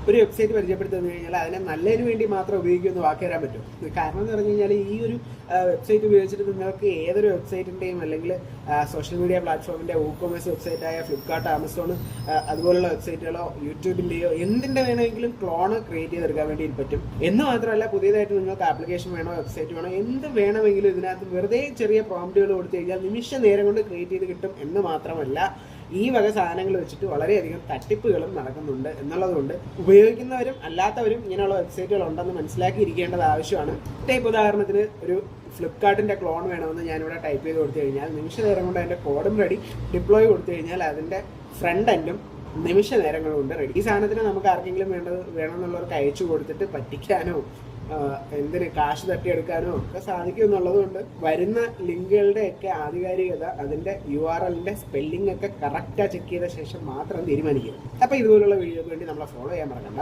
ഒരു വെബ്സൈറ്റ് പരിചയപ്പെടുത്തുന്നു കഴിഞ്ഞാൽ അതിനെ നല്ലതിന് വേണ്ടി മാത്രം ഉപയോഗിക്കുമെന്ന് വാക്ക് തരാൻ പറ്റും. കാരണം എന്ന് പറഞ്ഞു കഴിഞ്ഞാൽ ഈ ഒരു വെബ്സൈറ്റ് ഉപയോഗിച്ചിട്ട് നിങ്ങൾക്ക് ഏതൊരു വെബ്സൈറ്റിൻ്റെയും അല്ലെങ്കിൽ സോഷ്യൽ മീഡിയ പ്ലാറ്റ്ഫോമിൻ്റെ ഇ-കൊമേഴ്സ് വെബ്സൈറ്റായ ഫ്ലിപ്കാർട്ട്, ആമസോൺ അതുപോലുള്ള വെബ്സൈറ്റുകളോ യൂട്യൂബിൻ്റെയോ എന്തിൻ്റെ വേണമെങ്കിലും ക്ലോണ് ക്രിയേറ്റ് ചെയ്തെടുക്കാൻ വേണ്ടി പറ്റും. എന്ന് മാത്രമല്ല, പുതിയതായിട്ട് നിങ്ങൾക്ക് ആപ്ലിക്കേഷൻ വേണോ, വെബ്സൈറ്റ് വേണോ, എന്ത് വേണമെങ്കിലും ഇതിനകത്ത് വെറുതെ ചെറിയ പ്രോംപ്റ്റുകൾ കൊടുത്തു കഴിഞ്ഞാൽ നിമിഷ നേരം കൊണ്ട് ക്രിയേറ്റ് ചെയ്ത് കിട്ടും. എന്ന് മാത്രമല്ല, ഈ വക സാധനങ്ങൾ വെച്ചിട്ട് വളരെയധികം തട്ടിപ്പുകളും നടക്കുന്നുണ്ട് എന്നുള്ളതുകൊണ്ട് ഉപയോഗിക്കുന്നവരും അല്ലാത്തവരും ഇങ്ങനെയുള്ള വെബ്സൈറ്റുകൾ ഉണ്ടെന്ന് മനസ്സിലാക്കിയിരിക്കേണ്ടത് ആവശ്യമാണ്. ഇപ്പോൾ ഉദാഹരണത്തിന് ഒരു ഫ്ലിപ്കാർട്ടിൻ്റെ ക്ലോൺ വേണമെന്ന് ഞാനിവിടെ ടൈപ്പ് ചെയ്ത് കൊടുത്തു കഴിഞ്ഞാൽ നിമിഷ നേരം കൊണ്ട് അതിൻ്റെ കോഡും റെഡി, ഡിപ്ലോയ് കൊടുത്തു കഴിഞ്ഞാൽ അതിൻ്റെ ഫ്രണ്ട് എൻഡും നിമിഷ നേരങ്ങൾ കൊണ്ട് റെഡി. ഈ സാധനത്തിന് നമുക്ക് ആർക്കെങ്കിലും വേണമെന്നുള്ളവർക്ക് അയച്ചു കൊടുത്തിട്ട് പറ്റിക്കാനോ എന്തിന് കാശ് തട്ടിയെടുക്കാനോ ഒക്കെ സാധിക്കും എന്നുള്ളതുകൊണ്ട് വരുന്ന ലിങ്കുകളുടെയൊക്കെ ആധികാരികത, അതിൻ്റെ URL-ന്റെ സ്പെല്ലിംഗ് ഒക്കെ കറക്റ്റായി ചെക്ക് ചെയ്ത ശേഷം മാത്രം തീരുമാനിക്കുക. അപ്പോൾ ഇതുപോലുള്ള വീഡിയോക്ക് വേണ്ടി നമ്മളെ ഫോളോ ചെയ്യാൻ മറക്കണ്ട.